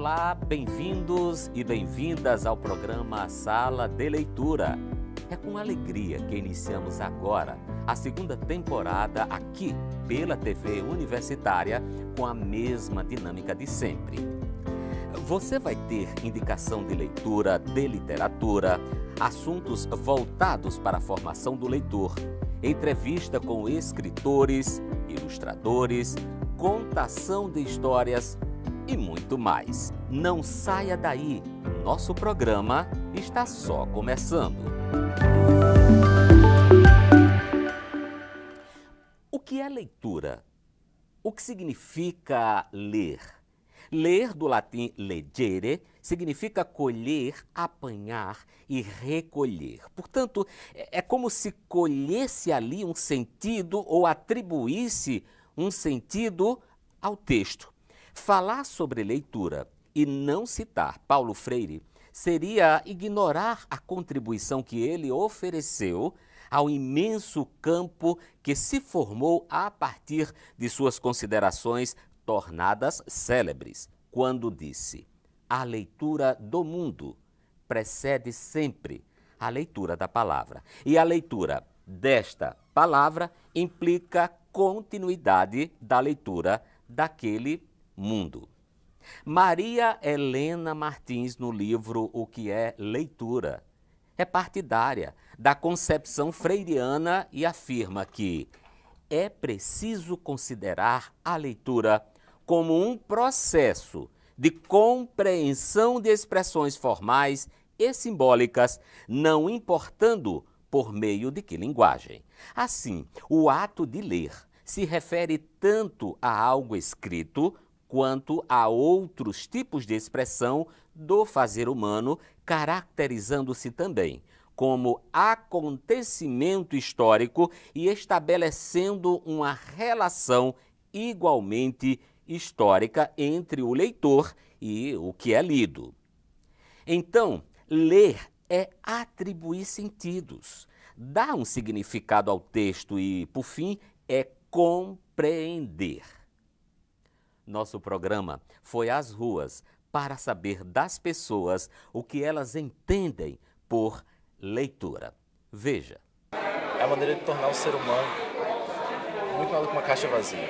Olá, bem-vindos e bem-vindas ao programa Sala de Leitura. É com alegria que iniciamos agora a segunda temporada aqui pela TV Universitária com a mesma dinâmica de sempre. Você vai ter indicação de leitura, de literatura, assuntos voltados para a formação do leitor, entrevista com escritores, ilustradores, contação de histórias e muito mais. Não saia daí, nosso programa está só começando. O que é leitura? O que significa ler? Ler, do latim legere, significa colher, apanhar e recolher. Portanto, é como se colhesse ali um sentido ou atribuísse um sentido ao texto. Falar sobre leitura e não citar Paulo Freire seria ignorar a contribuição que ele ofereceu ao imenso campo que se formou a partir de suas considerações tornadas célebres, quando disse: a leitura do mundo precede sempre a leitura da palavra. E a leitura desta palavra implica continuidade da leitura daquele mundo. Maria Helena Martins, no livro O que é Leitura, é partidária da concepção freiriana e afirma que é preciso considerar a leitura como um processo de compreensão de expressões formais e simbólicas, não importando por meio de que linguagem. Assim, o ato de ler se refere tanto a algo escrito quanto a outros tipos de expressão do fazer humano, caracterizando-se também como acontecimento histórico e estabelecendo uma relação igualmente histórica entre o leitor e o que é lido. Então, ler é atribuir sentidos, dar um significado ao texto e, por fim, é compreender. Nosso programa foi às ruas para saber das pessoas o que elas entendem por leitura. Veja. É a maneira de tornar o ser humano muito mais do que uma caixa vazia.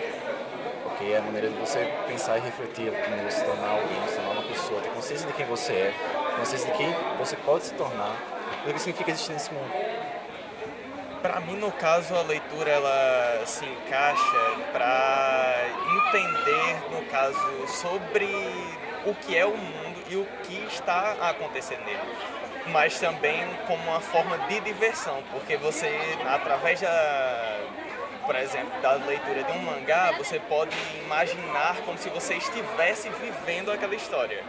Porque é a maneira de você pensar e refletir como se tornar alguém, se tornar uma pessoa, ter consciência de quem você é, consciência de quem você pode se tornar e o que significa existir nesse mundo. Para mim, no caso, a leitura ela se encaixa para entender, no caso, sobre o que é o mundo e o que está acontecendo nele. Mas também como uma forma de diversão, porque você, através por exemplo, da leitura de um mangá, você pode imaginar como se você estivesse vivendo aquela história.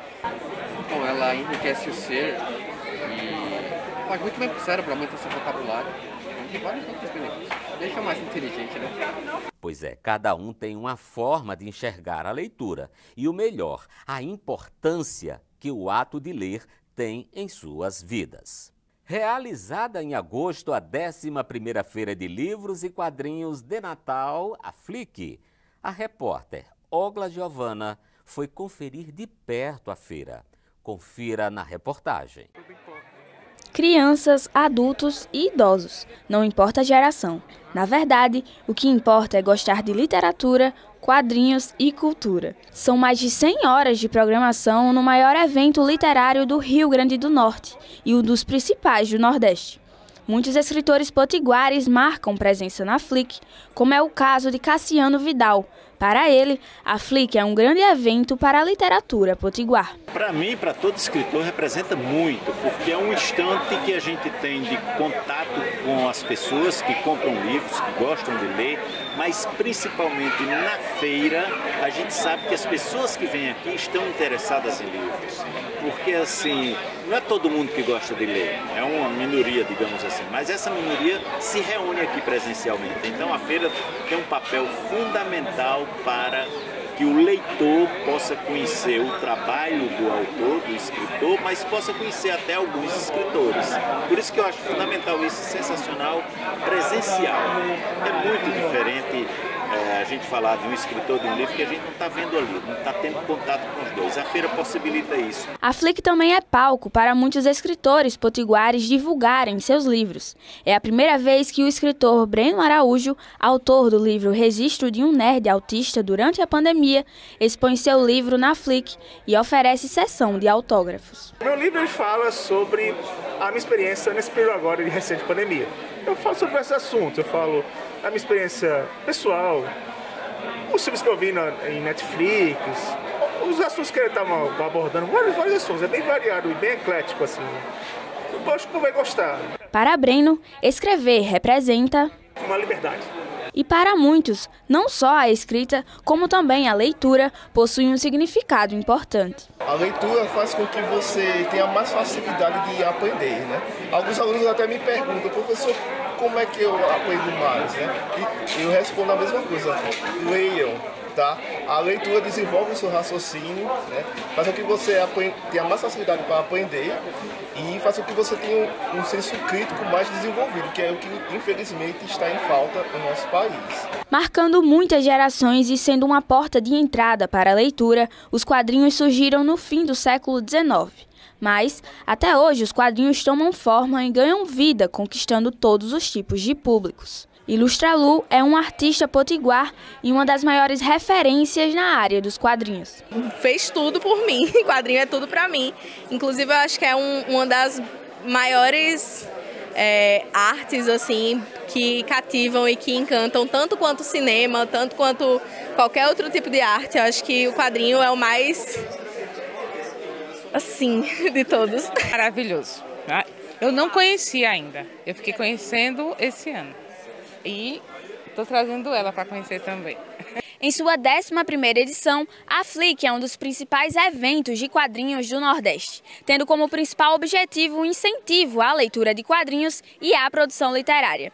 Bom, ela enriquece o ser e faz muito bem para o cérebro, aumenta seu vocabulário. Tem vários outros benefícios. Deixa mais inteligente, né? Pois é, cada um tem uma forma de enxergar a leitura. E o melhor, a importância que o ato de ler tem em suas vidas. Realizada em agosto a 11ª Feira de Livros e Quadrinhos de Natal, a FLIC, a repórter Ogla Giovana foi conferir de perto a feira. Confira na reportagem. Crianças, adultos e idosos, não importa a geração. Na verdade, o que importa é gostar de literatura, quadrinhos e cultura. São mais de 100 horas de programação no maior evento literário do Rio Grande do Norte e um dos principais do Nordeste. Muitos escritores potiguares marcam presença na FLIC, como é o caso de Cassiano Vidal. Para ele, a FLIC é um grande evento para a literatura potiguar. Para mim, para todo escritor, representa muito, porque é um instante que a gente tem de contato com as pessoas que compram livros, que gostam de ler, mas principalmente na feira, a gente sabe que as pessoas que vêm aqui estão interessadas em livros. Porque, assim, não é todo mundo que gosta de ler, é uma minoria, digamos assim, mas essa minoria se reúne aqui presencialmente. Então, a feira tem um papel fundamental para que o leitor possa conhecer o trabalho do autor, do escritor, mas possa conhecer até alguns escritores. Por isso que eu acho fundamental isso, sensacional, presencial. É muito diferente a gente falar de um escritor de um livro que a gente não está vendo ali, não está tendo contato com os dois. A feira possibilita isso. A Flic também é palco para muitos escritores potiguares divulgarem seus livros. É a primeira vez que o escritor Breno Araújo, autor do livro Registro de um Nerd Autista durante a pandemia, expõe seu livro na Flic e oferece sessão de autógrafos. Meu livro ele fala sobre a minha experiência nesse período agora de recente pandemia. Eu falo sobre esses assuntos, eu falo da minha experiência pessoal, os filmes que eu vi em Netflix, os assuntos que ele estava abordando, vários assuntos, é bem variado e bem eclético assim. Eu acho que tu vai gostar. Para Breno, escrever representa uma liberdade. E para muitos, não só a escrita, como também a leitura, possuem um significado importante. A leitura faz com que você tenha mais facilidade de aprender, né? Alguns alunos até me perguntam, professor, como é que eu aprendo mais, né? E eu respondo a mesma coisa, leiam, tá? A leitura desenvolve o seu raciocínio, né? Faz com que você tenha mais facilidade para aprender e faz com que você tenha um senso crítico mais desenvolvido, que é o que infelizmente está em falta no nosso país. Marcando muitas gerações e sendo uma porta de entrada para a leitura, os quadrinhos surgiram no fim do século XIX. Mas, até hoje, os quadrinhos tomam forma e ganham vida, conquistando todos os tipos de públicos. Ilustralu é um artista potiguar e uma das maiores referências na área dos quadrinhos. Fez tudo por mim, quadrinho é tudo pra mim. Inclusive, eu acho que é uma das maiores artes assim que cativam e que encantam tanto quanto o cinema, tanto quanto qualquer outro tipo de arte. Eu acho que o quadrinho é o mais, assim, de todos. Maravilhoso. Eu não conhecia ainda, eu fiquei conhecendo esse ano. E estou trazendo ela para conhecer também. Em sua 11ª edição, a Flic é um dos principais eventos de quadrinhos do Nordeste, tendo como principal objetivo o incentivo à leitura de quadrinhos e à produção literária.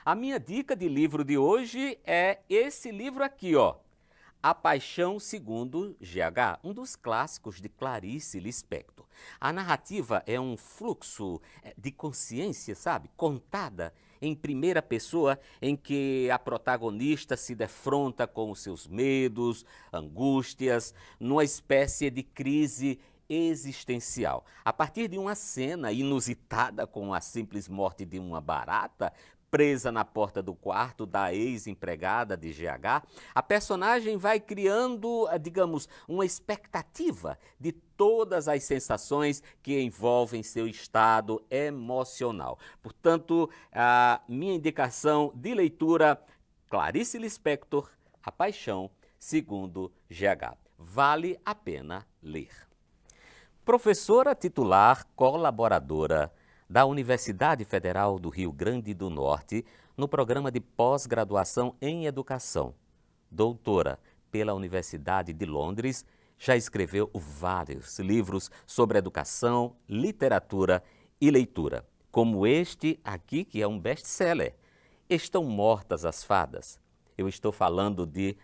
A minha dica de livro de hoje é esse livro aqui, ó. A Paixão segundo GH, um dos clássicos de Clarice Lispector. A narrativa é um fluxo de consciência, sabe? Contada em primeira pessoa, em que a protagonista se defronta com os seus medos, angústias, numa espécie de crise existencial. A partir de uma cena inusitada com a simples morte de uma barata, presa na porta do quarto da ex-empregada de GH, a personagem vai criando, digamos, uma expectativa de todas as sensações que envolvem seu estado emocional. Portanto, a minha indicação de leitura, Clarice Lispector, A Paixão segundo GH. Vale a pena ler. Professora titular colaboradora da Universidade Federal do Rio Grande do Norte, no programa de pós-graduação em educação. Doutora pela Universidade de Londres, já escreveu vários livros sobre educação, literatura e leitura, como este aqui, que é um best-seller, Estão Mortas as Fadas. Eu estou falando de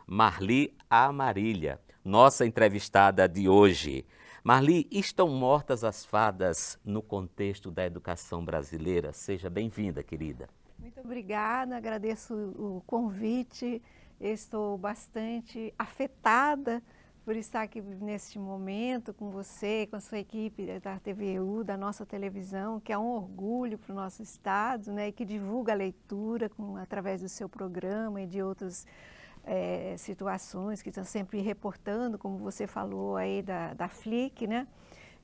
Marli Amarília, nossa entrevistada de hoje. Marli, estão mortas as fadas no contexto da educação brasileira? Seja bem-vinda, querida. Muito obrigada, agradeço o convite. Estou bastante afetada por estar aqui neste momento com você, com a sua equipe da TVU, da nossa televisão, que é um orgulho para o nosso estado, né, e que divulga a leitura através do seu programa e de outros situações que estão sempre reportando, como você falou aí da Flic, né?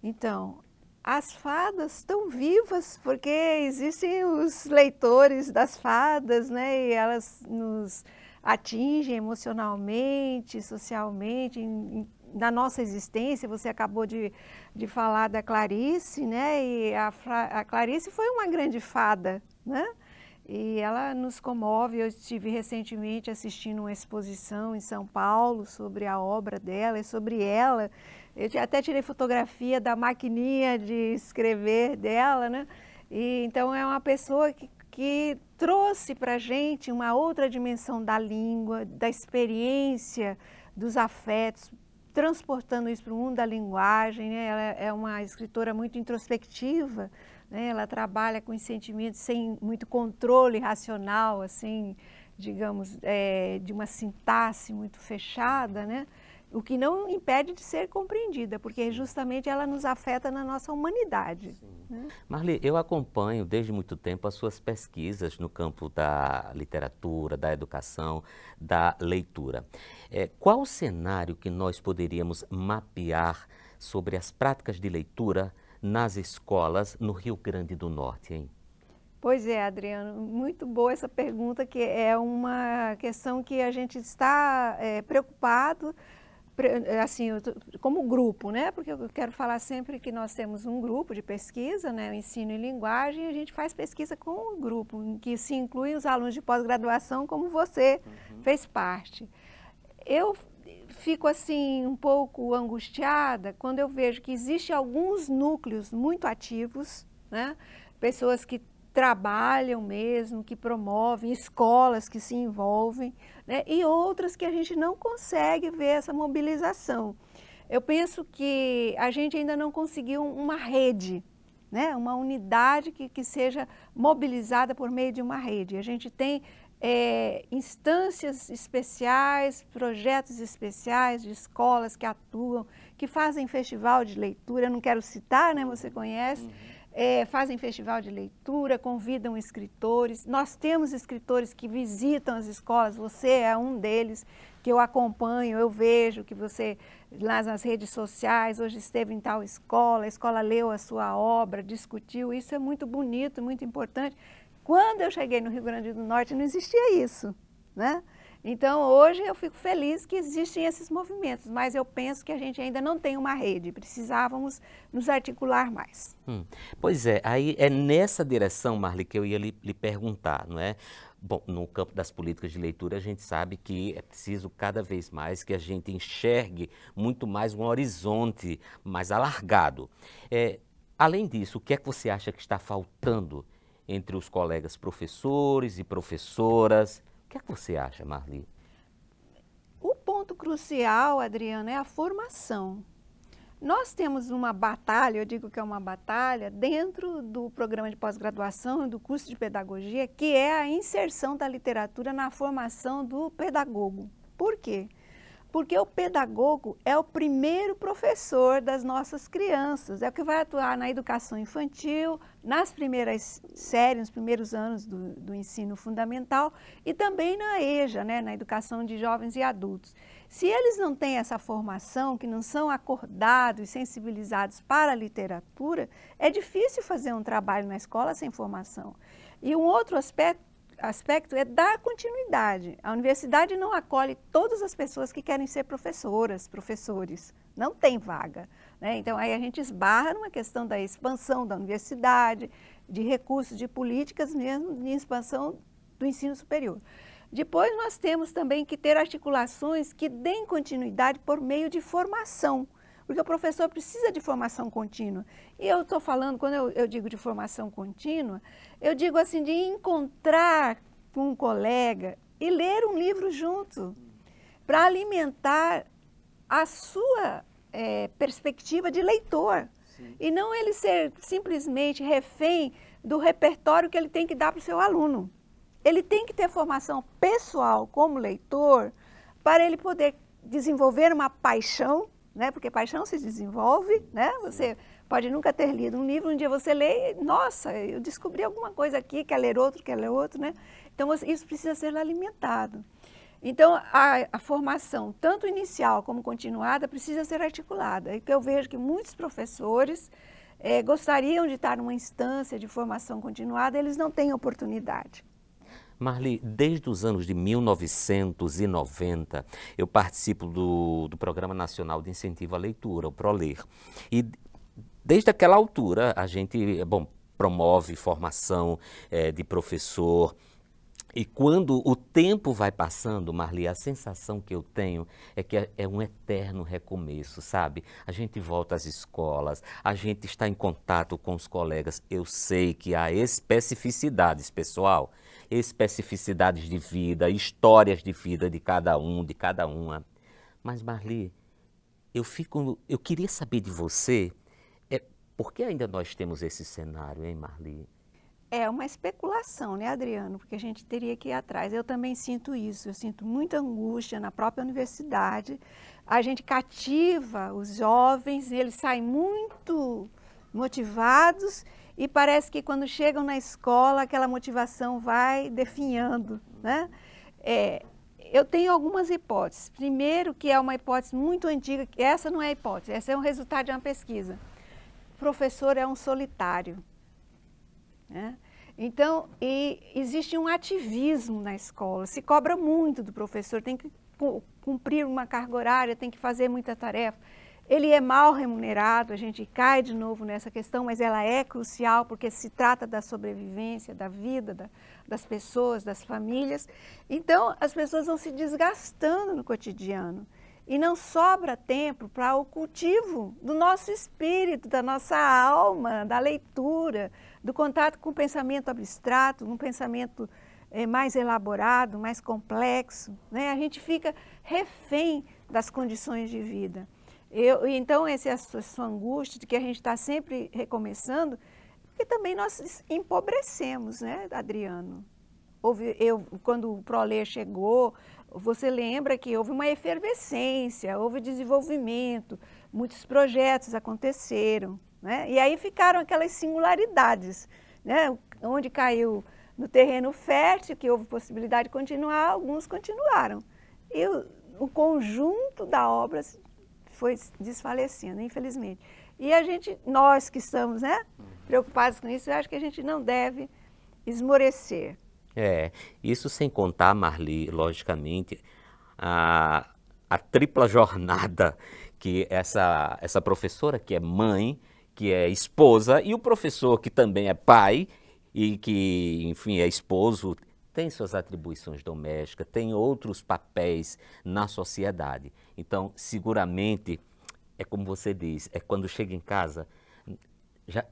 Então, as fadas estão vivas porque existem os leitores das fadas, né? E elas nos atingem emocionalmente, socialmente, na nossa existência. Você acabou de falar da Clarice, né? E a Clarice foi uma grande fada, né? E ela nos comove. Eu estive recentemente assistindo uma exposição em São Paulo sobre a obra dela e sobre ela. Eu até tirei fotografia da maquininha de escrever dela, né? E, então é uma pessoa que trouxe para a gente uma outra dimensão da língua, da experiência dos afetos, transportando isso para o mundo da linguagem, né? Ela é uma escritora muito introspectiva, né? Ela trabalha com os sentimentos sem muito controle racional, assim, digamos, de uma sintaxe muito fechada, né? O que não impede de ser compreendida, porque justamente ela nos afeta na nossa humanidade. Né? Marli, eu acompanho desde muito tempo as suas pesquisas no campo da literatura, da educação, da leitura. Qual o cenário que nós poderíamos mapear sobre as práticas de leitura nas escolas no Rio Grande do Norte, hein? Pois é, Adriano, muito boa essa pergunta, que é uma questão que a gente está preocupado, assim, como grupo, né? Porque eu quero falar sempre que nós temos um grupo de pesquisa, né? O Ensino e Linguagem, e a gente faz pesquisa com um grupo, em que se incluem os alunos de pós-graduação, como você fez parte. Eu fico, assim, um pouco angustiada quando eu vejo que existem alguns núcleos muito ativos, né? Pessoas que trabalham mesmo, que promovem, escolas que se envolvem, né? E outras que a gente não consegue ver essa mobilização. Eu penso que a gente ainda não conseguiu uma rede, né? Uma unidade que seja mobilizada por meio de uma rede. A gente tem instâncias especiais, projetos especiais de escolas que atuam, que fazem festival de leitura, eu não quero citar, né? Você conhece. Fazem festival de leitura, convidam escritores. Nós temos escritores que visitam as escolas, você é um deles, que eu acompanho, eu vejo que você, lá nas redes sociais, hoje esteve em tal escola, a escola leu a sua obra, discutiu, isso é muito bonito, muito importante. Quando eu cheguei no Rio Grande do Norte não existia isso, né? Então, hoje eu fico feliz que existem esses movimentos, mas eu penso que a gente ainda não tem uma rede, precisávamos nos articular mais. Pois é, aí é nessa direção, Marli, que eu ia lhe perguntar, não é? Bom, no campo das políticas de leitura, a gente sabe que é preciso cada vez mais que a gente enxergue muito mais um horizonte mais alargado. Além disso, o que é que você acha que está faltando entre os colegas professores e professoras? O que é que você acha, Marli? O ponto crucial, Adriana, é a formação. Nós temos uma batalha, eu digo que é uma batalha, dentro do programa de pós-graduação e do curso de pedagogia, que é a inserção da literatura na formação do pedagogo. Por quê? Porque o pedagogo é o primeiro professor das nossas crianças, é o que vai atuar na educação infantil, nas primeiras séries, nos primeiros anos do ensino fundamental e também na EJA, né, na educação de jovens e adultos. Se eles não têm essa formação, que não são acordados e sensibilizados para a literatura, é difícil fazer um trabalho na escola sem formação. E um outro aspecto é dar continuidade. A universidade não acolhe todas as pessoas que querem ser professoras, professores. Não tem vaga, né? Então, aí a gente esbarra numa questão da expansão da universidade, de recursos, de políticas mesmo, de expansão do ensino superior. Depois, nós temos também que ter articulações que deem continuidade por meio de formação, porque o professor precisa de formação contínua. E eu estou falando, quando eu digo de formação contínua, eu digo assim, de encontrar com um colega e ler um livro junto, para alimentar a sua perspectiva de leitor. Sim. E não ele ser simplesmente refém do repertório que ele tem que dar para o seu aluno. Ele tem que ter formação pessoal como leitor para ele poder desenvolver uma paixão, né? Porque paixão se desenvolve, né? Você pode nunca ter lido um livro, um dia você lê e, nossa, eu descobri alguma coisa aqui, quer ler outro, né? Então, isso precisa ser alimentado. Então, a formação, tanto inicial como continuada, precisa ser articulada. E que eu vejo que muitos professores gostariam de estar numa instância de formação continuada, eles não têm oportunidade. Marli, desde os anos de 1990, eu participo do Programa Nacional de Incentivo à Leitura, o ProLer. E desde aquela altura, a gente, promove formação de professor. E quando o tempo vai passando, Marli, a sensação que eu tenho é que é um eterno recomeço, sabe? A gente volta às escolas, a gente está em contato com os colegas. Eu sei que há especificidades, pessoal, especificidades de vida, histórias de vida de cada um, de cada uma. Mas, Marli, eu queria saber de você, por que ainda nós temos esse cenário, hein, Marli? É uma especulação, né, Adriano? Porque a gente teria que ir atrás. Eu também sinto isso, eu sinto muita angústia na própria universidade. A gente cativa os jovens, eles saem muito motivados e parece que quando chegam na escola aquela motivação vai definhando, né? Eu tenho algumas hipóteses. Primeiro, que é uma hipótese muito antiga, que essa não é hipótese, essa é um resultado de uma pesquisa. O professor é um solitário. Né? Então, existe um ativismo na escola, se cobra muito do professor, tem que cumprir uma carga horária, tem que fazer muita tarefa. Ele é mal remunerado, a gente cai de novo nessa questão, mas ela é crucial porque se trata da sobrevivência, da vida das pessoas, das famílias. Então, as pessoas vão se desgastando no cotidiano. E não sobra tempo para o cultivo do nosso espírito, da nossa alma, da leitura, do contato com o pensamento abstrato, um pensamento mais elaborado, mais complexo. Né? A gente fica refém das condições de vida. Então, essa é a sua angústia de que a gente está sempre recomeçando, porque também nós empobrecemos, né, Adriano? Quando o ProLê chegou, você lembra que houve uma efervescência, houve desenvolvimento, muitos projetos aconteceram, né? E aí ficaram aquelas singularidades, né? Onde caiu no terreno fértil, que houve possibilidade de continuar, alguns continuaram. E o conjunto da obra foi desfalecendo, infelizmente. E nós que estamos, né, preocupados com isso, eu acho que a gente não deve esmorecer. Isso sem contar, Marli, logicamente, a tripla jornada que essa professora que é mãe, que é esposa, e o professor que também é pai e que, enfim, é esposo, tem suas atribuições domésticas, tem outros papéis na sociedade. Então, seguramente, é como você diz, quando chega em casa,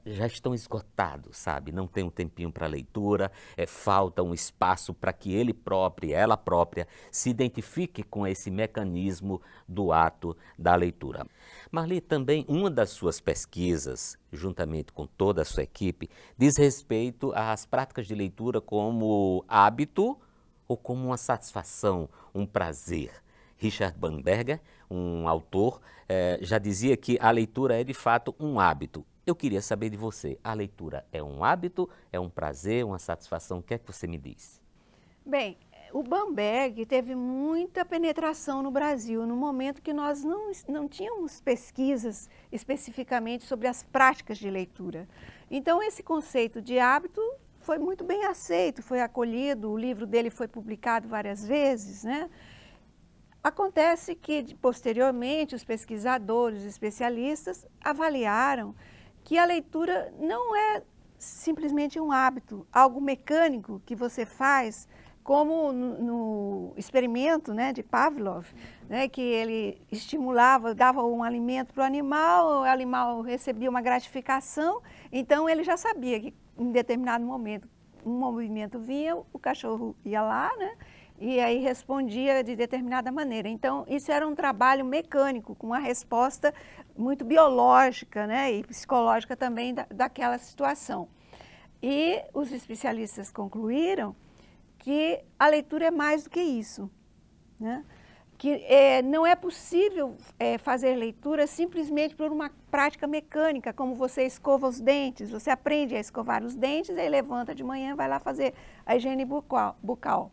já estão esgotados, sabe? Não tem um tempinho para leitura, falta um espaço para que ele próprio, ela própria, se identifique com esse mecanismo do ato da leitura. Marli, também uma das suas pesquisas, juntamente com toda a sua equipe, diz respeito às práticas de leitura como hábito ou como uma satisfação, um prazer. Richard Bamberger, um autor, já dizia que a leitura é de fato um hábito. Eu queria saber de você, a leitura é um hábito, é um prazer, uma satisfação? O que é que você me diz? Bem, o Bamberger teve muita penetração no Brasil, no momento que nós não tínhamos pesquisas especificamente sobre as práticas de leitura. Então, esse conceito de hábito foi muito bem aceito, foi acolhido, o livro dele foi publicado várias vezes, né? Acontece que, posteriormente, os pesquisadores, os especialistas avaliaram que a leitura não é simplesmente um hábito, algo mecânico que você faz, como no experimento, né, de Pavlov, né, que ele estimulava, dava um alimento para o animal recebia uma gratificação, então ele já sabia que em determinado momento um movimento vinha, o cachorro ia lá, né, e aí respondia de determinada maneira. Então, isso era um trabalho mecânico, com uma resposta muito biológica, né, e psicológica também daquela situação. E os especialistas concluíram que a leitura é mais do que isso, né? Que não é possível fazer leitura simplesmente por uma prática mecânica, como você escova os dentes, você aprende a escovar os dentes, aí levanta de manhã, vai lá fazer a higiene bucal.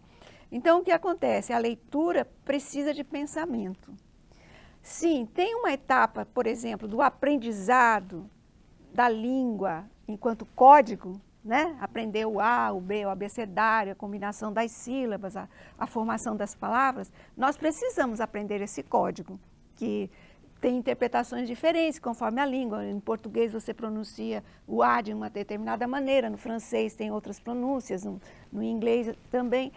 Então, o que acontece? A leitura precisa de pensamento. Sim, tem uma etapa, por exemplo, do aprendizado da língua enquanto código, né? Aprender o A, o B, o abecedário, a combinação das sílabas, a formação das palavras. Nós precisamos aprender esse código, que tem interpretações diferentes conforme a língua. Em português você pronuncia o A de uma determinada maneira, no francês tem outras pronúncias, no inglês também,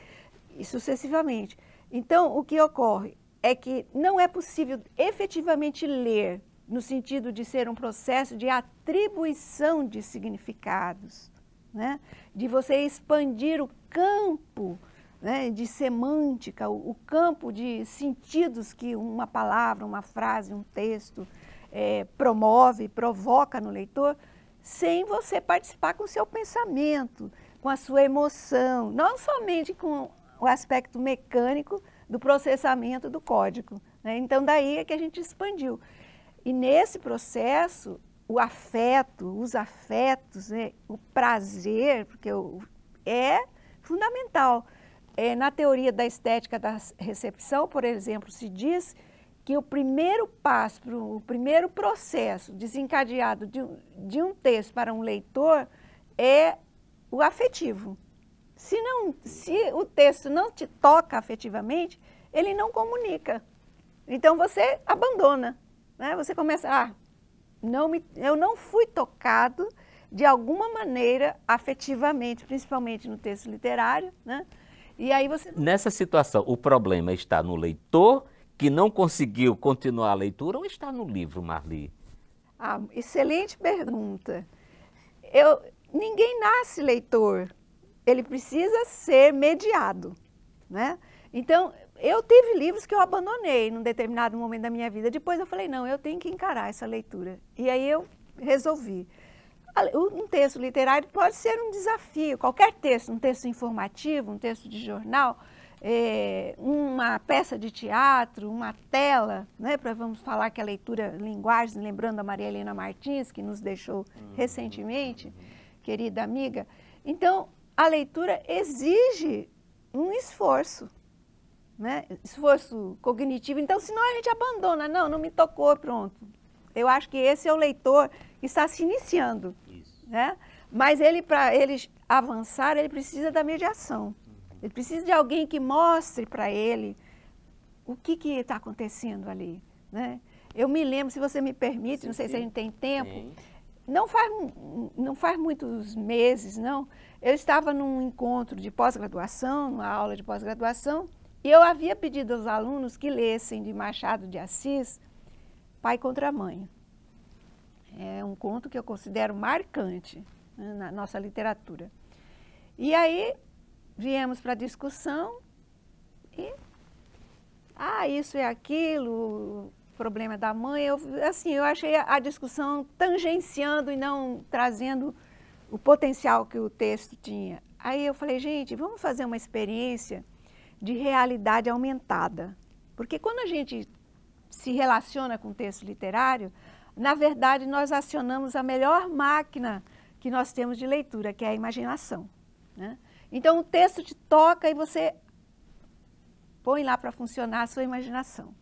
e sucessivamente. Então, o que ocorre é que não é possível efetivamente ler, no sentido de ser um processo de atribuição de significados, né? De você expandir o campo né, de semântica, o campo de sentidos que uma palavra, uma frase, um texto promove, provoca no leitor, sem você participar com o seu pensamento, com a sua emoção, não somente com o aspecto mecânico do processamento do código, né? Então, daí é que a gente expandiu. E nesse processo, o afeto, os afetos, né, o prazer, porque é fundamental. Na teoria da estética da recepção, por exemplo, se diz que o primeiro passo, o primeiro processo desencadeado de um texto para um leitor é o afetivo. Se o texto não te toca afetivamente, ele não comunica. Então você abandona, né? Você começa, eu não fui tocado de alguma maneira afetivamente, principalmente no texto literário, né? E aí você... Nessa situação, o problema está no leitor que não conseguiu continuar a leitura ou está no livro, Marli? Excelente pergunta. Ninguém nasce leitor, ele precisa ser mediado, né? Então, eu tive livros que eu abandonei num determinado momento da minha vida. Depois eu falei, não, eu tenho que encarar essa leitura. E aí eu resolvi. Um texto literário pode ser um desafio, qualquer texto, um texto informativo, um texto de jornal, uma peça de teatro, uma tela, né? Vamos falar que a leitura, linguagens, lembrando a Maria Helena Martins, que nos deixou recentemente, querida amiga. Então, a leitura exige um esforço, né? Esforço cognitivo. Então, senão a gente abandona. Não me tocou, pronto. Eu acho que esse é o leitor que está se iniciando, né? Mas para ele avançar, ele precisa da mediação. Ele precisa de alguém que mostre para ele o que está acontecendo ali, né? Eu me lembro, se você me permite, não sei se a gente tem tempo, não faz muitos meses, não. Eu estava num encontro de pós-graduação, numa aula de pós-graduação, e eu havia pedido aos alunos que lessem de Machado de Assis, Pai contra Mãe. É um conto que eu considero marcante, né, na nossa literatura. E aí viemos para a discussão e isso é aquilo, o problema da mãe. Eu achei a discussão tangenciando e não trazendo o potencial que o texto tinha. Aí eu falei, gente, vamos fazer uma experiência de realidade aumentada. Porque quando a gente se relaciona com o texto literário, na verdade nós acionamos a melhor máquina que nós temos de leitura, que é a imaginação, né? Então o texto te toca e você põe lá para funcionar a sua imaginação.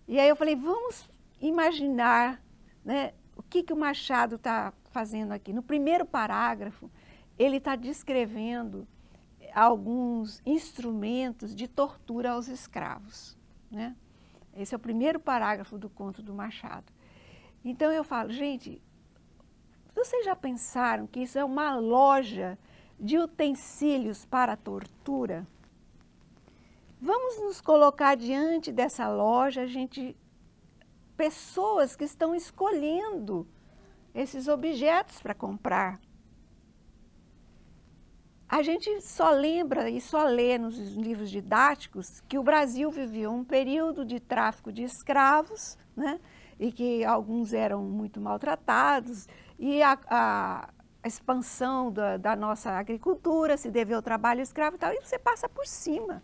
E aí eu falei, vamos imaginar, né, o que o Machado está fazendo aqui. No primeiro parágrafo, ele está descrevendo alguns instrumentos de tortura aos escravos, né? Esse é o primeiro parágrafo do conto do Machado. Então eu falo, gente, vocês já pensaram que isso é uma loja de utensílios para a tortura? Vamos nos colocar diante dessa loja, pessoas que estão escolhendo esses objetos para comprar. A gente só lembra e só lê nos livros didáticos que o Brasil viveu um período de tráfico de escravos, né? E que alguns eram muito maltratados, e a expansão da nossa agricultura se deveu ao trabalho escravo e tal, e você passa por cima.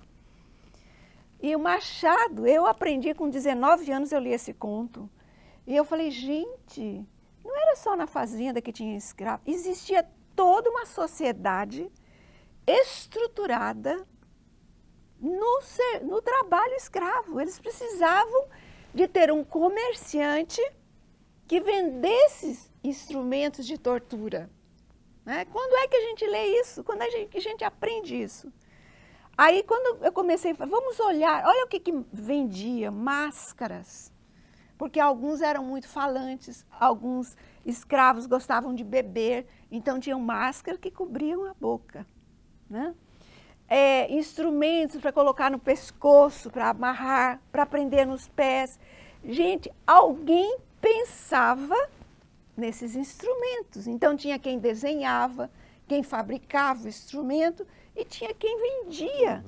E o Machado, eu aprendi com 19 anos, eu li esse conto, e eu falei, gente, não era só na fazenda que tinha escravo, existia toda uma sociedade estruturada no trabalho escravo. Eles precisavam de ter um comerciante que vendesse instrumentos de tortura, né? Quando é que a gente lê isso? Quando é que a gente aprende isso? Aí quando eu comecei a falar, vamos olhar, olha o que vendia, máscaras, porque alguns eram muito falantes, alguns escravos gostavam de beber, então tinham máscaras que cobriam a boca, né? Instrumentos para colocar no pescoço, para amarrar, para prender nos pés. Gente, alguém pensava nesses instrumentos. Então tinha quem desenhava, quem fabricava o instrumento e tinha quem vendia.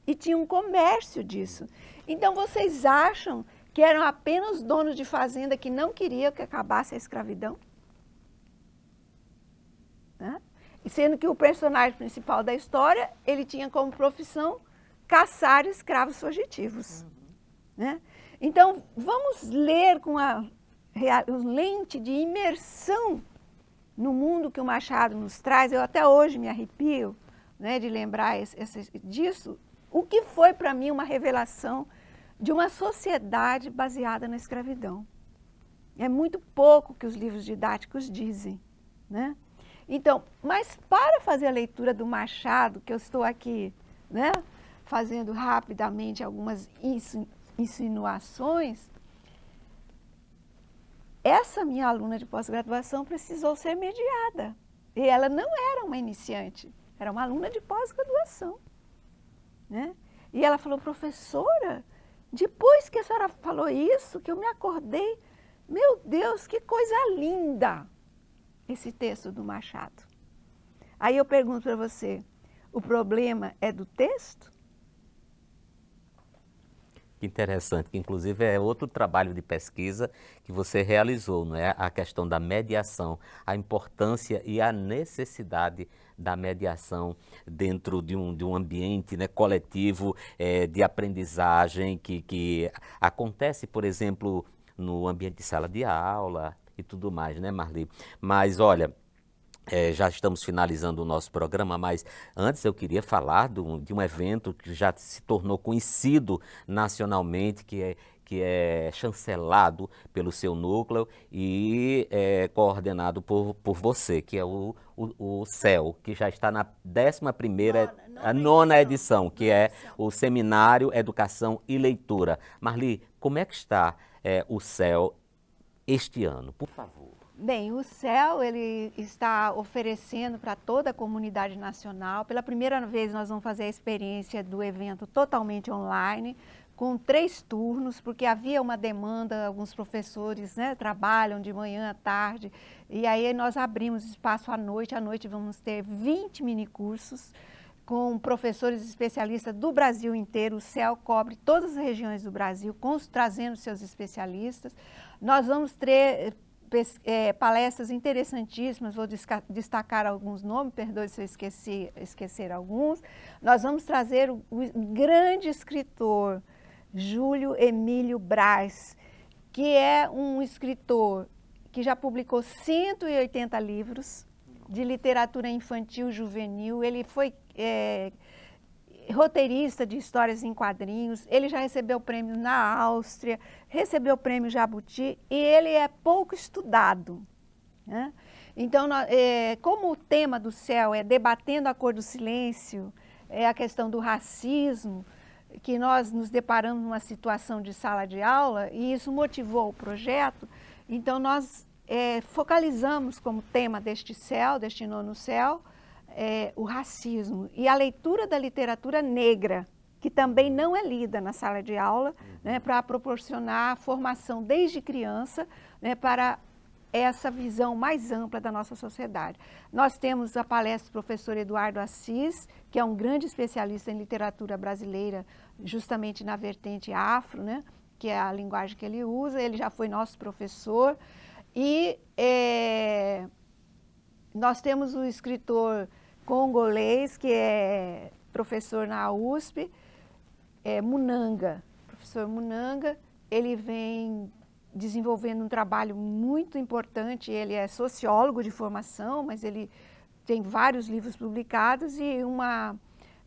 E tinha um comércio disso. Então, vocês acham que eram apenas donos de fazenda que não queriam que acabasse a escravidão? Né? E sendo que o personagem principal da história, ele tinha como profissão caçar escravos fugitivos. Né? Então, vamos ler com a lente de imersão no mundo que o Machado nos traz. Eu até hoje me arrepio, né, de lembrar disso. O que foi para mim uma revelação de uma sociedade baseada na escravidão. É muito pouco que os livros didáticos dizem, né? Então, mas para fazer a leitura do Machado, que eu estou aqui, né, fazendo rapidamente algumas insinuações, essa minha aluna de pós-graduação precisou ser mediada. E ela não era uma iniciante, era uma aluna de pós-graduação. Né? E ela falou, professora, depois que a senhora falou isso, que eu me acordei, meu Deus, que coisa linda esse texto do Machado. Aí eu pergunto para você, o problema é do texto? Que interessante, que inclusive é outro trabalho de pesquisa que você realizou, não é? A questão da mediação, a importância e a necessidade da mediação dentro de um ambiente, né, coletivo de aprendizagem que acontece, por exemplo, no ambiente de sala de aula e tudo mais, né, Marli? Mas olha, já estamos finalizando o nosso programa, mas antes eu queria falar de um evento que já se tornou conhecido nacionalmente, que é chancelado pelo seu núcleo e coordenado por você, que é o CEL, que já está na 11ª, a nona edição, que é o Seminário Educação e Leitura. Marli, como é que está o CEL este ano, por favor? Bem, o CEL ele está oferecendo para toda a comunidade nacional. Pela primeira vez nós vamos fazer a experiência do evento totalmente online, com 3 turnos, porque havia uma demanda, alguns professores, né, trabalham de manhã à tarde, e aí nós abrimos espaço à noite vamos ter 20 minicursos com professores especialistas do Brasil inteiro. O CEL cobre todas as regiões do Brasil, trazendo seus especialistas. Nós vamos ter palestras interessantíssimas, vou destacar alguns nomes, perdoe se eu esquecer alguns. Nós vamos trazer o grande escritor Júlio Emílio Braz, que é um escritor que já publicou 180 livros de literatura infantil, juvenil. Ele foi roteirista de histórias em quadrinhos, ele já recebeu prêmio na Áustria, recebeu o prêmio Jabuti e ele é pouco estudado. Né? Então, como o tema do CEL é debatendo a cor do silêncio, é a questão do racismo, que nós nos deparamos numa situação de sala de aula e isso motivou o projeto, então nós focalizamos como tema deste CEL, deste nono CEL, o racismo e a leitura da literatura negra, que também não é lida na sala de aula, né, para proporcionar formação desde criança, né, para essa visão mais ampla da nossa sociedade. Nós temos a palestra do professor Eduardo Assis, que é um grande especialista em literatura brasileira, justamente na vertente afro, né, que é a linguagem que ele usa. Ele já foi nosso professor. E nós temos o escritor congolês, que é professor na USP, Munanga. Professor Munanga, ele vem desenvolvendo um trabalho muito importante. Ele é sociólogo de formação, mas ele tem vários livros publicados e uma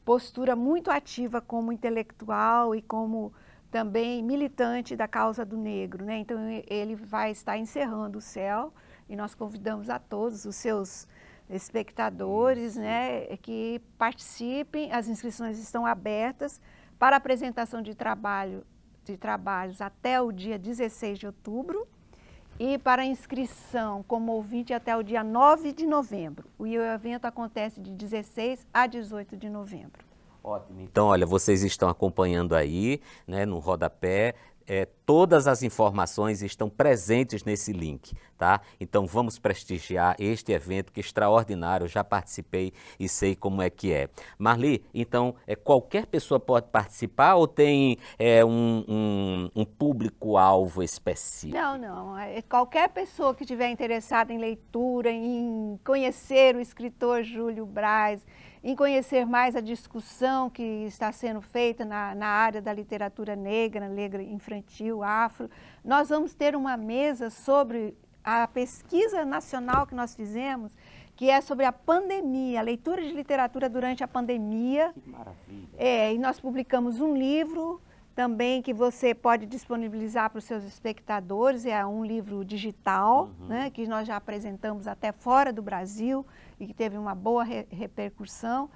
postura muito ativa como intelectual e como também militante da causa do negro, né? Então ele vai estar encerrando o CEL e nós convidamos a todos os seus espectadores, né, que participem. As inscrições estão abertas para apresentação de trabalhos até o dia 16 de outubro e para inscrição como ouvinte até o dia 9 de novembro. O evento acontece de 16 a 18 de novembro. Ótimo. Então, olha, vocês estão acompanhando aí, né, no rodapé, todas as informações estão presentes nesse link, tá? tá? Então vamos prestigiar este evento que é extraordinário, eu já participei e sei como é que é. Marli, então qualquer pessoa pode participar ou tem um público-alvo específico? Não. Qualquer pessoa que estiver interessada em leitura, em conhecer o escritor Júlio Braz, em conhecer mais a discussão que está sendo feita na área da literatura negra infantil, afro. Nós vamos ter uma mesa sobre a pesquisa nacional que nós fizemos, que é sobre a pandemia, a leitura de literatura durante a pandemia. Que maravilha! E nós publicamos um livro também que você pode disponibilizar para os seus espectadores, é um livro digital, né, que nós já apresentamos até fora do Brasil e que teve uma boa repercussão,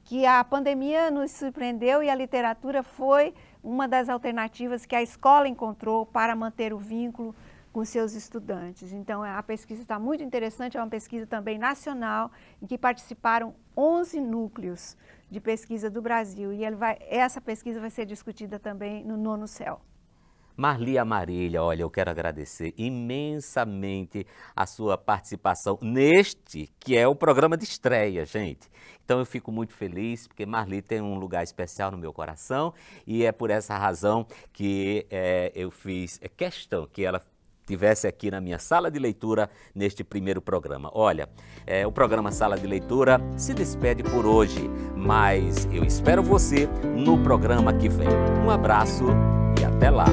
que a pandemia nos surpreendeu e a literatura foi uma das alternativas que a escola encontrou para manter o vínculo com seus estudantes. Então, a pesquisa está muito interessante, é uma pesquisa também nacional, em que participaram 11 núcleos de pesquisa do Brasil. E essa pesquisa vai ser discutida também no Nono Céu. Marli Amarília, olha, eu quero agradecer imensamente a sua participação neste, que é o programa de estreia, gente. Então eu fico muito feliz, porque Marli tem um lugar especial no meu coração e é por essa razão que eu fiz questão que ela estivesse aqui na minha sala de leitura neste primeiro programa. Olha, o programa Sala de Leitura se despede por hoje, mas eu espero você no programa que vem. Um abraço e até lá!